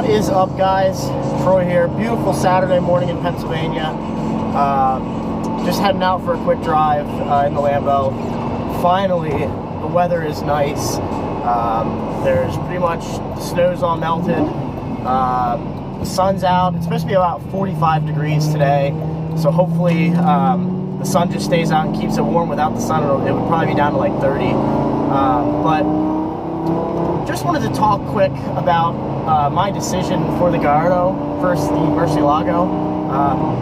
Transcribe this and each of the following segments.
What is up, guys? Troy here. Beautiful Saturday morning in Pennsylvania. Just heading out for a quick drive in the Lambo. Finally, the weather is nice. There's pretty much, the snow's all melted. The sun's out. It's supposed to be about 45 degrees today. So hopefully the sun just stays out and keeps it warm. Without the sun, it would probably be down to like 30. But just wanted to talk quick about my decision for the Gallardo versus the Murcielago.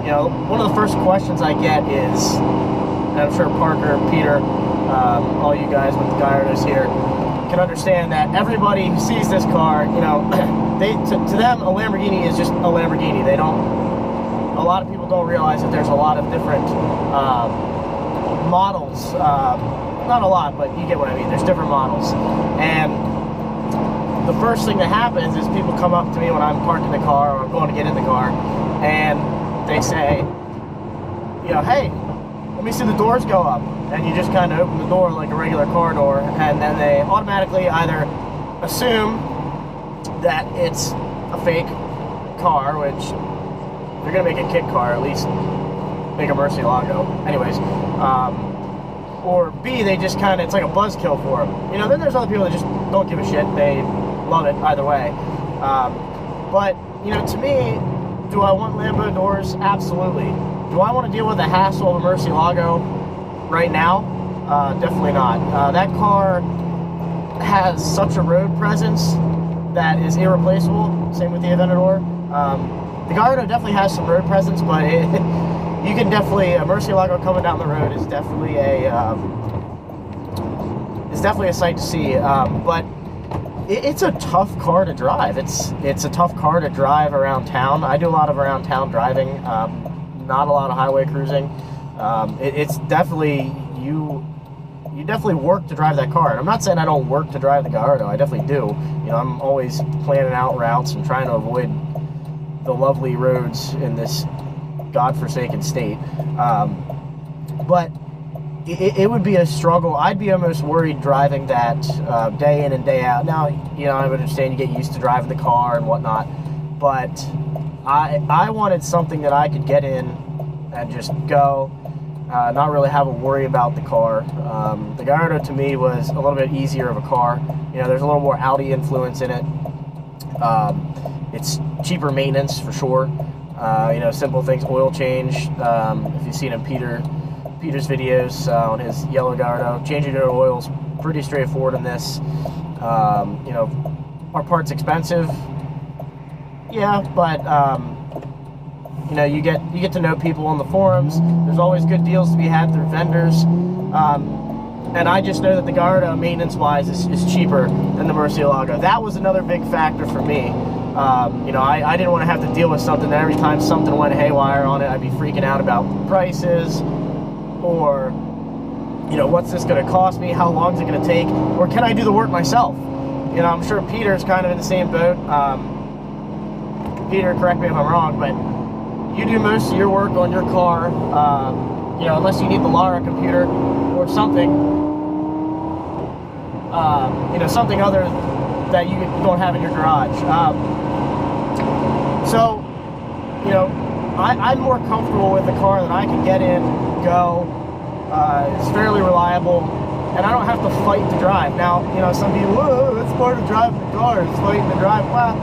You know, one of the first questions I get is, and I'm sure Parker, Peter, all you guys with the Gallardos here can understand that everybody who sees this car, you know, to them a Lamborghini is just a Lamborghini. They don't. A lot of people don't realize that there's a lot of different models. Not a lot, but you get what I mean. There's different models, and the first thing that happens is people come up to me when I'm parking the car or I'm going to get in the car, and they say, you know, hey, let me see the doors go up. And you just kind of open the door like a regular car door, and then they automatically either assume that it's a fake car, which they're going to make a kit car, at least make a Murcielago. Anyways, or B, they just kind of, it's like a buzzkill for them. You know, then there's other people that just don't give a shit. They love it either way. But, you know, to me, do I want Lambo doors? Absolutely. Do I want to deal with the hassle of a Murcielago right now? Definitely not. That car has such a road presence that is irreplaceable. Same with the Aventador. The Gallardo definitely has some road presence, but you can definitely, a Murcielago coming down the road is definitely a sight to see. But it's a tough car to drive. It's a tough car to drive around town. I do a lot of around town driving, not a lot of highway cruising. It's definitely, you definitely work to drive that car. And I'm not saying I don't work to drive the Gallardo. I definitely do. You know, I'm always planning out routes and trying to avoid the lovely roads in this godforsaken state. But it would be a struggle. I'd be almost worried driving that day in and day out. Now, you know, I would understand you get used to driving the car and whatnot, but I wanted something that I could get in and just go, not really have a worry about the car. The Gallardo to me was a little bit easier of a car. You know, there's a little more Audi influence in it. It's cheaper maintenance for sure. You know, simple things, oil change. If you've seen Peter's videos on his yellow Gallardo, changing your oil's pretty straightforward in this. You know, are parts expensive? Yeah, but you know, you get to know people on the forums. There's always good deals to be had through vendors. And I just know that the Gallardo, maintenance-wise, is cheaper than the Murcielago. That was another big factor for me. You know, I didn't want to have to deal with something that every time something went haywire on it, I'd be freaking out about prices, or, you know, what's this going to cost me? How long is it going to take? Or can I do the work myself? You know, I'm sure Peter's kind of in the same boat. Peter, correct me if I'm wrong, but you do most of your work on your car, you know, unless you need the Lara computer or something, you know, something other that you don't have in your garage. So, you know, I'm more comfortable with the car that I can get in, go. It's fairly reliable, and I don't have to fight to drive. Now, you know, some people, oh, it's part of driving the car, it's fighting to drive. Well,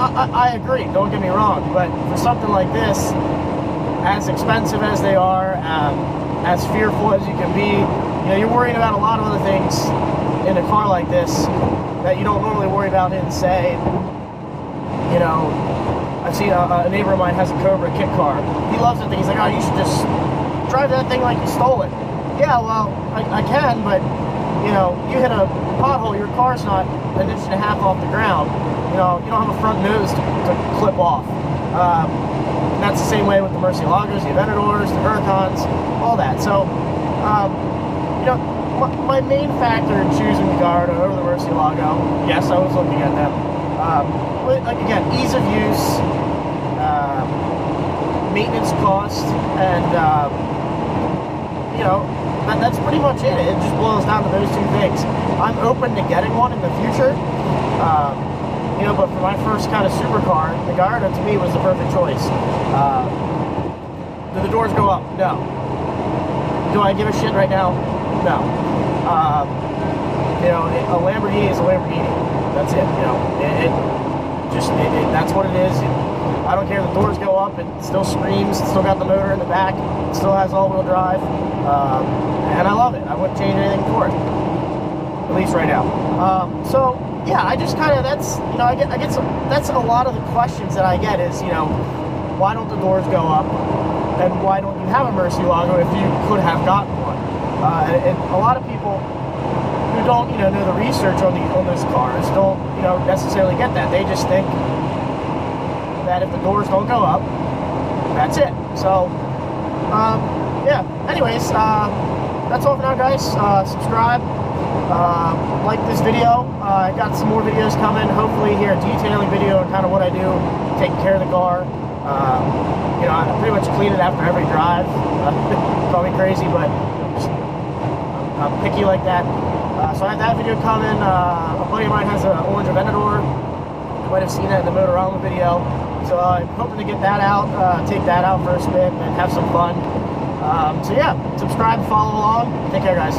I agree, don't get me wrong, but for something like this, as expensive as they are, as fearful as you can be, you know, you're worrying about a lot of other things in a car like this that you don't normally worry about in, say, you know, I've seen a neighbor of mine has a Cobra kit car. He loves it. He's like, oh, you should just drive that thing like you stole it. Yeah, well, I can, but, you know, you hit a pothole, your car's not an inch and a half off the ground. You know, you don't have a front nose to clip off. And that's the same way with the Murcielagos, the Aventadors, the Huracans, all that. So, you know, my main factor in choosing the Gallardo over the Murcielago, yes, I was looking at them. But like, again, ease of use, maintenance cost, and you know, that's pretty much it. It just boils down to those two things. I'm open to getting one in the future. You know, but for my first kind of supercar, the Gallardo to me was the perfect choice. Do the doors go up? No. Do I give a shit right now? No. You know, a Lamborghini is a Lamborghini. That's it. You know, that's what it is. I don't care if the doors go up. It still screams. It's still got the motor in the back. It still has all-wheel drive, and I love it. I wouldn't change anything for it, at least right now. So yeah, I just kind of that's a lot of the questions that I get is, you know, why don't the doors go up, and why don't you have a Murcielago if you could have gotten one? And a lot of people who don't, you know the research on those cars don't, you know, necessarily get that. They just think that if the doors don't go up, that's it. So, yeah. Anyways, that's all for now, guys. Subscribe, like this video. I got some more videos coming. Hopefully, here a detailing video on kind of what I do, taking care of the car. You know, I pretty much clean it after every drive. Call me crazy, but I'm picky like that. So I have that video coming. A buddy of mine has an orange Aventador. You might have seen that in the Motorama video. So I'm hoping to get that out, take that out for a spin, and have some fun. So yeah, subscribe, follow along. Take care, guys.